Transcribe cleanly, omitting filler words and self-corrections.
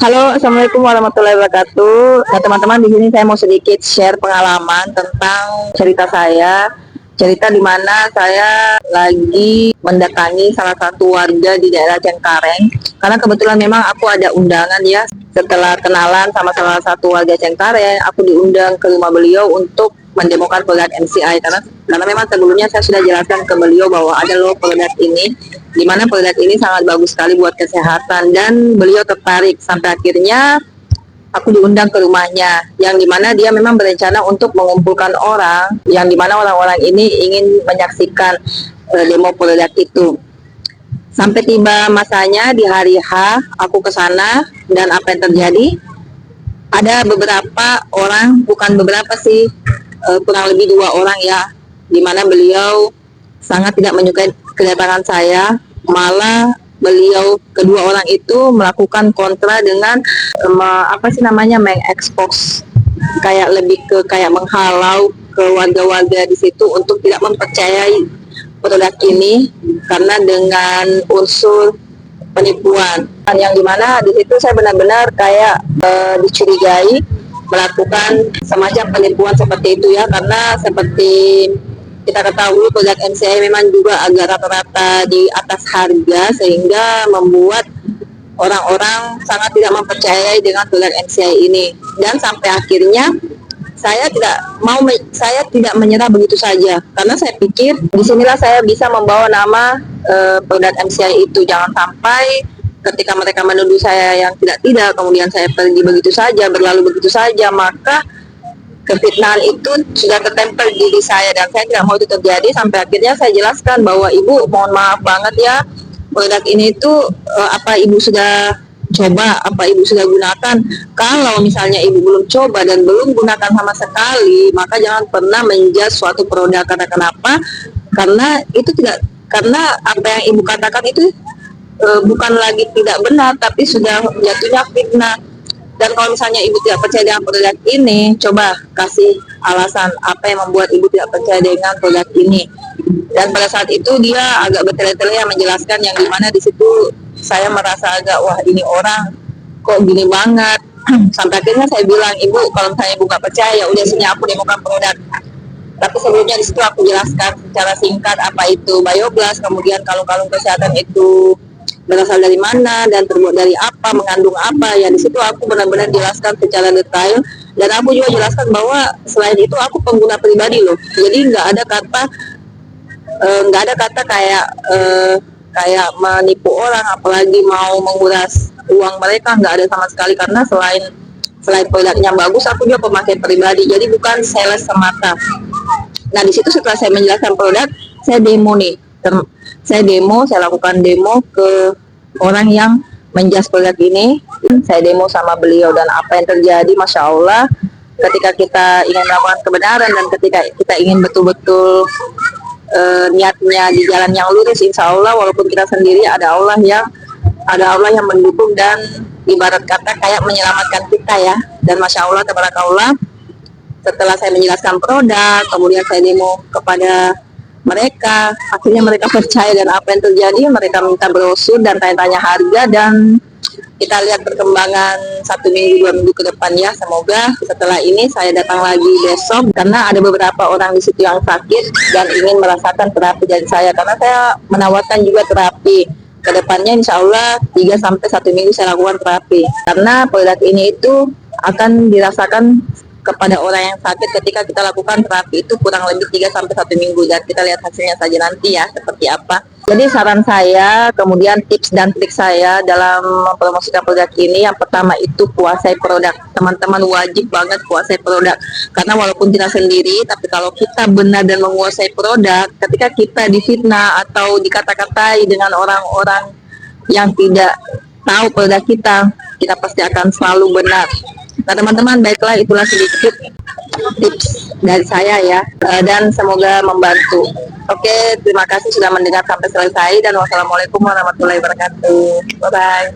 Halo, assalamualaikum warahmatullahi wabarakatuh. Nah, teman-teman, di sini saya mau sedikit share pengalaman tentang cerita saya. Cerita di mana saya lagi mendatangi salah satu warga di daerah Cengkareng. Karena kebetulan memang aku ada undangan ya. Setelah kenalan sama salah satu warga Cengkareng, aku diundang ke rumah beliau untuk mendemokan produk MCI. Karena memang sebelumnya saya sudah jelaskan ke beliau bahwa ada loh produk ini, di mana produk ini sangat bagus sekali buat kesehatan, dan beliau tertarik sampai akhirnya aku diundang ke rumahnya, yang dimana dia memang berencana untuk mengumpulkan orang, yang dimana orang-orang ini ingin menyaksikan demo produk itu. Sampai tiba masanya di hari H, aku ke sana, dan apa yang terjadi? Ada beberapa orang, bukan beberapa sih, kurang lebih 2 orang ya, dimana beliau sangat tidak menyukai kedatangan saya. Malah beliau kedua orang itu melakukan kontra dengan apa sih namanya, mengekspos, kayak lebih ke kayak menghalau ke warga-warga di situ untuk tidak mempercayai produk ini karena dengan unsur penipuan, yang dimana di situ saya benar-benar kayak dicurigai melakukan semacam penipuan seperti itu ya, karena seperti kita ketahui produk MCI memang juga agak rata-rata di atas harga, sehingga membuat orang-orang sangat tidak mempercayai dengan produk MCI ini. Dan sampai akhirnya saya tidak menyerah begitu saja, karena saya pikir disinilah saya bisa membawa nama produk MCI itu. Jangan sampai ketika mereka menuduh saya yang tidak, kemudian saya pergi begitu saja, berlalu begitu saja, maka kefitnahan itu sudah tertempel di diri saya, dan saya tidak mau itu terjadi. Sampai akhirnya saya jelaskan bahwa ibu, mohon maaf banget ya, produk ini itu apa ibu sudah coba, apa ibu sudah gunakan? Kalau misalnya ibu belum coba dan belum gunakan sama sekali, maka jangan pernah menjudge suatu produk. Karena kenapa? Karena itu tidak, karena apa yang ibu katakan itu bukan lagi tidak benar, tapi sudah jatuhnya fitnah. Dan kalau misalnya ibu tidak percaya dengan produk ini, coba kasih alasan apa yang membuat ibu tidak percaya dengan produk ini. Dan pada saat itu dia agak bertele-tele yang menjelaskan, yang dimana di situ saya merasa agak, wah ini orang kok gini banget. Sampai akhirnya saya bilang, ibu kalau misalnya ibu nggak percaya, ya udah sini aku demokan produk. Tapi sebelumnya di situ aku jelaskan secara singkat apa itu bioblast, kemudian kalung-kalung kesehatan itu berasal dari mana dan terbuat dari apa, mengandung apa. Ya di situ aku benar-benar jelaskan secara detail, dan aku juga jelaskan bahwa selain itu aku pengguna pribadi loh. Jadi nggak ada kata kayak menipu orang, apalagi mau menguras uang mereka, nggak ada sama sekali. Karena selain produknya bagus, aku juga pemakai pribadi, jadi bukan sales semata. Nah di situ setelah saya menjelaskan produk, saya demo nih, saya lakukan demo ke orang yang menjas produk ini. Saya demo sama beliau, dan apa yang terjadi, masya Allah, ketika kita ingin melakukan kebenaran dan ketika kita ingin betul-betul niatnya di jalan yang lurus, insya Allah walaupun kita sendiri, ada Allah yang mendukung dan ibarat kata kayak menyelamatkan kita ya. Dan masya Allah, tabarakallah, setelah saya menjelaskan produk, kemudian saya demo kepada mereka, akhirnya mereka percaya. Dan apa yang terjadi, mereka minta brosur dan tanya-tanya harga, dan kita lihat perkembangan 1 minggu 2 minggu ke depan ya. Semoga setelah ini saya datang lagi besok, karena ada beberapa orang di situ yang sakit dan ingin merasakan terapi dari saya, karena saya menawarkan juga terapi ke depannya. Insya Allah 3-1 minggu saya lakukan terapi, karena produk ini itu akan dirasakan kepada orang yang sakit ketika kita lakukan terapi itu kurang lebih 3-1 minggu, dan kita lihat hasilnya saja nanti ya seperti apa. Jadi saran saya, kemudian tips dan trik saya dalam mempromosikan produk ini, yang pertama itu kuasai produk. Teman-teman wajib banget kuasai produk, karena walaupun kita sendiri, tapi kalau kita benar dan menguasai produk, ketika kita difitnah atau dikata-katai dengan orang-orang yang tidak tahu produk kita pasti akan selalu benar. Nah teman-teman, baiklah, itulah sedikit tips dari saya ya, dan semoga membantu. Oke, terima kasih sudah mendengar sampai selesai, dan wassalamualaikum warahmatullahi wabarakatuh. Bye bye.